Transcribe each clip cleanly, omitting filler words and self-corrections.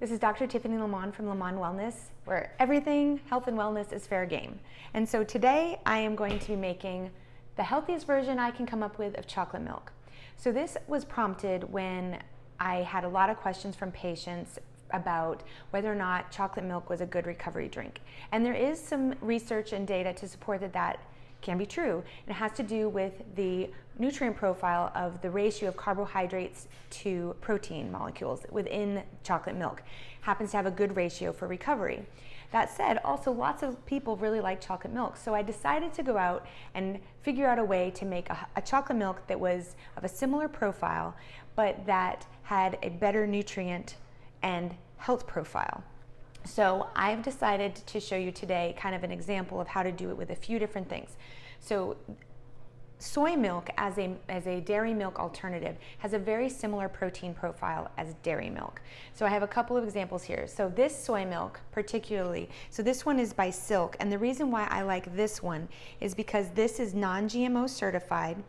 This is Dr. Tiffany Lamont from Lamont Wellness, where everything health and wellness is fair game. And so today I am going to be making the healthiest version I can come up with of chocolate milk. So this was prompted when I had a lot of questions from patients about whether or not chocolate milk was a good recovery drink. And there is some research and data to support that that can be true. It has to do with the nutrient profile of the ratio of carbohydrates to protein molecules within chocolate milk. Happens to have a good ratio for recovery. That said, also lots of people really like chocolate milk, so I decided to go out and figure out a way to make a chocolate milk that was of a similar profile, but that had a better nutrient and health profile. So I've decided to show you today kind of an example of how to do it with a few different things. So soy milk as a dairy milk alternative has a very similar protein profile as dairy milk. So I have a couple of examples here. So this soy milk particularly, so this one is by Silk, and the reason why I like this one is because this is non-GMO certified.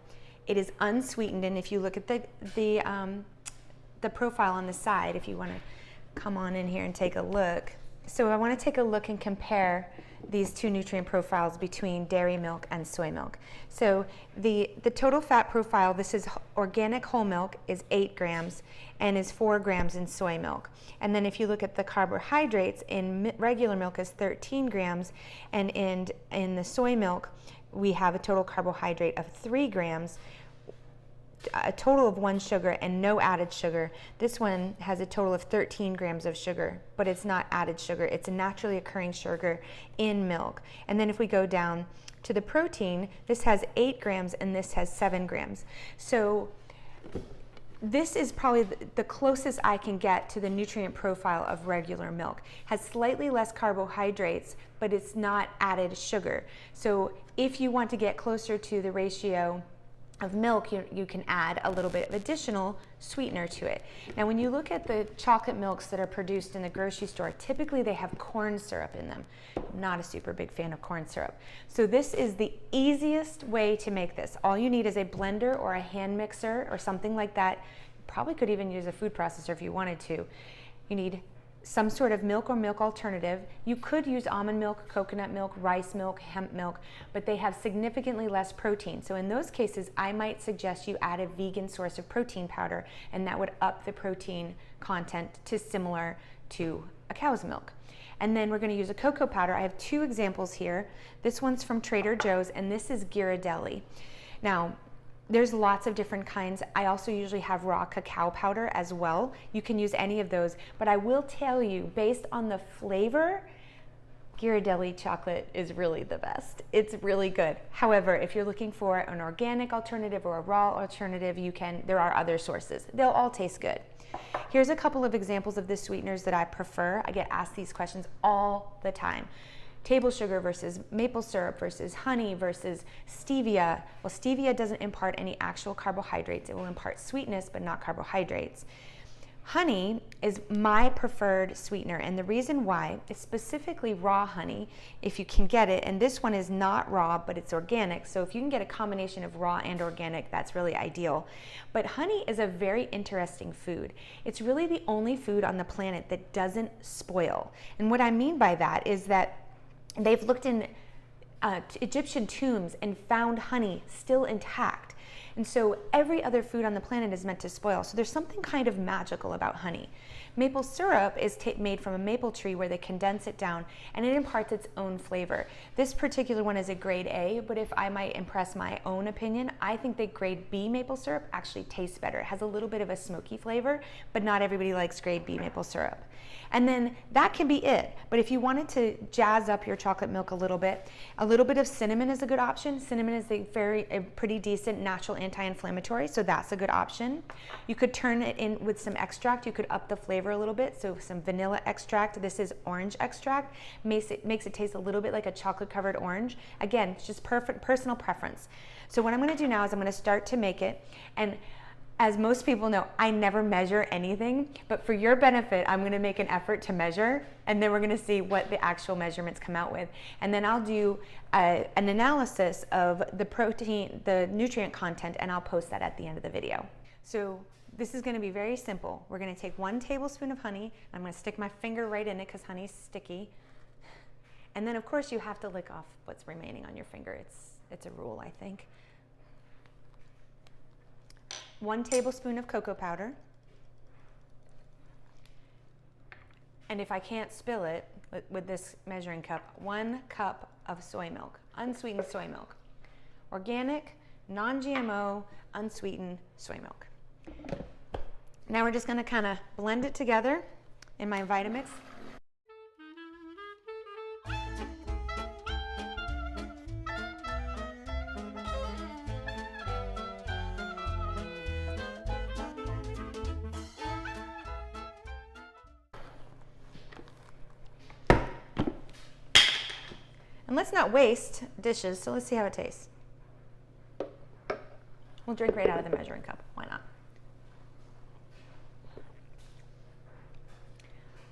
It is unsweetened, and if you look at the profile on the side, if you want to come on in here and take a look. So I want to take a look and compare these two nutrient profiles between dairy milk and soy milk. So the total fat profile, this is organic whole milk, is 8 grams and is 4 grams in soy milk. And then if you look at the carbohydrates, in regular milk is 13 grams, and in the soy milk we have a total carbohydrate of 3 grams, a total of 1 sugar and no added sugar. This one has a total of 13 grams of sugar, but it's not added sugar. It's a naturally occurring sugar in milk. And then if we go down to the protein, this has 8 grams and this has 7 grams. So this is probably the closest I can get to the nutrient profile of regular milk. Has slightly less carbohydrates, but it's not added sugar. So if you want to get closer to the ratio of milk, you can add a little bit of additional sweetener to it. Now when you look at the chocolate milks that are produced in the grocery store, typically they have corn syrup in them. I'm not a super big fan of corn syrup. So this is the easiest way to make this. All you need is a blender or a hand mixer or something like that. You probably could even use a food processor if you wanted to. You need some sort of milk or milk alternative. You could use almond milk, coconut milk, rice milk, hemp milk, but they have significantly less protein. So in those cases, I might suggest you add a vegan source of protein powder, and that would up the protein content to similar to a cow's milk. And then we're going to use a cocoa powder. I have 2 examples here. This one's from Trader Joe's, and this is Ghirardelli. Now, there's lots of different kinds. I also usually have raw cacao powder as well. You can use any of those, but I will tell you, based on the flavor, Ghirardelli chocolate is really the best. It's really good. However, if you're looking for an organic alternative or a raw alternative, there are other sources. They'll all taste good. Here's a couple of examples of the sweeteners that I prefer. I get asked these questions all the time. Table sugar versus maple syrup versus honey versus stevia. Well, stevia doesn't impart any actual carbohydrates. It will impart sweetness, but not carbohydrates. Honey is my preferred sweetener, and the reason why is specifically raw honey, if you can get it, and this one is not raw, but it's organic, so if you can get a combination of raw and organic, that's really ideal. But honey is a very interesting food. It's really the only food on the planet that doesn't spoil. And what I mean by that is that they've looked in Egyptian tombs and found honey still intact. And so every other food on the planet is meant to spoil. So there's something kind of magical about honey. Maple syrup is made from a maple tree where they condense it down, and it imparts its own flavor. This particular one is a grade A, but if I might impress my own opinion, I think that grade B maple syrup actually tastes better. It has a little bit of a smoky flavor, but not everybody likes grade B maple syrup. And then that can be it. But if you wanted to jazz up your chocolate milk a little bit of cinnamon is a good option. Cinnamon is a pretty decent natural anti-inflammatory, so that's a good option. You could turn it in with some extract. You could up the flavor a little bit, so some vanilla extract. This is orange extract. Makes it taste a little bit like a chocolate-covered orange. Again, it's just perfect personal preference. So what I'm going to do now is I'm going to start to make it, and as most people know, I never measure anything, but for your benefit, I'm going to make an effort to measure, and then we're going to see what the actual measurements come out with. And then I'll do an analysis of the protein, the nutrient content, and I'll post that at the end of the video. So this is going to be very simple. We're going to take 1 tablespoon of honey. I'm going to stick my finger right in it because honey's sticky. And then of course you have to lick off what's remaining on your finger. It's a rule, I think. 1 tablespoon of cocoa powder. And if I can't spill it with this measuring cup, 1 cup of soy milk, unsweetened soy milk. Organic, non-GMO, unsweetened soy milk. Now we're just going to kind of blend it together in my Vitamix. And let's not waste dishes, so let's see how it tastes. We'll drink right out of the measuring cup. Why not?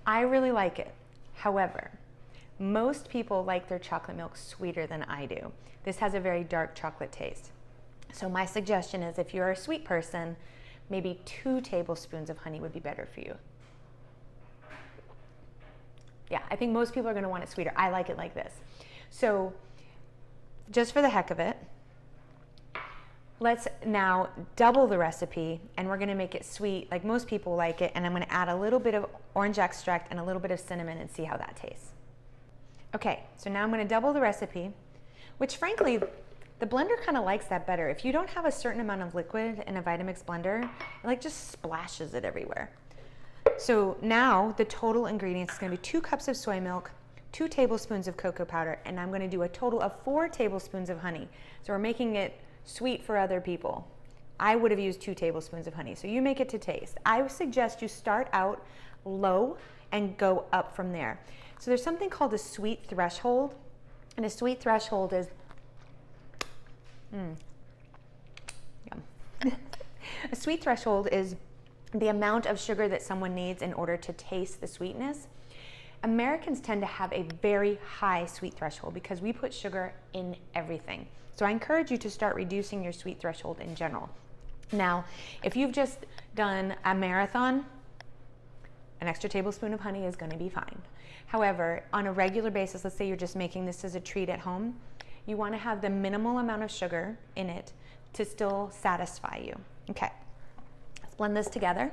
I really like it. However, most people like their chocolate milk sweeter than I do. This has a very dark chocolate taste. So my suggestion is if you're a sweet person, maybe 2 tablespoons of honey would be better for you. Yeah, I think most people are going to want it sweeter. I like it like this. So just for the heck of it, let's now double the recipe, and we're going to make it sweet like most people like it, and I'm going to add a little bit of orange extract and a little bit of cinnamon and see how that tastes. Okay, so now I'm going to double the recipe, which frankly, the blender kind of likes that better. If you don't have a certain amount of liquid in a Vitamix blender, it like just splashes it everywhere. So now the total ingredients is going to be 2 cups of soy milk, 2 tablespoons of cocoa powder, and I'm going to do a total of 4 tablespoons of honey. So we're making it sweet for other people. I would have used 2 tablespoons of honey, so you make it to taste. I would suggest you start out low and go up from there. So there's something called a sweet threshold, and a sweet threshold is, yum. A sweet threshold is the amount of sugar that someone needs in order to taste the sweetness. Americans tend to have a very high sweet threshold because we put sugar in everything. So I encourage you to start reducing your sweet threshold in general. Now, if you've just done a marathon, an extra tablespoon of honey is going to be fine. However, on a regular basis, let's say you're just making this as a treat at home, you want to have the minimal amount of sugar in it to still satisfy you. Okay, let's blend this together.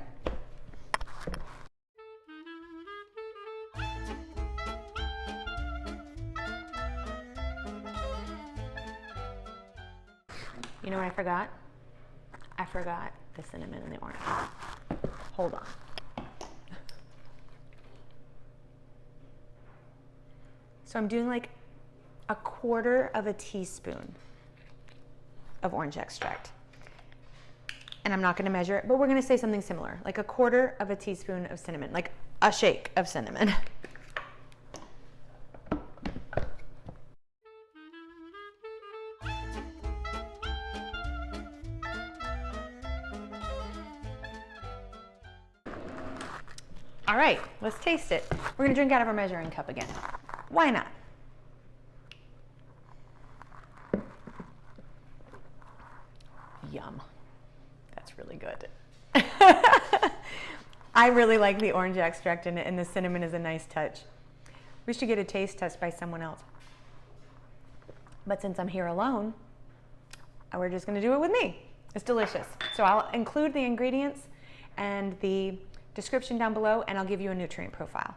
You know what I forgot? I forgot the cinnamon and the orange. Hold on. So I'm doing like 1/4 teaspoon of orange extract. And I'm not going to measure it, but we're going to say something similar, like 1/4 teaspoon of cinnamon, like a shake of cinnamon. All right, let's taste it. We're gonna drink out of our measuring cup again. Why not? Yum. That's really good. I really like the orange extract in it, and the cinnamon is a nice touch. We should get a taste test by someone else. But since I'm here alone, we're just gonna do it with me. It's delicious. So I'll include the ingredients and the description down below, and I'll give you a nutrient profile.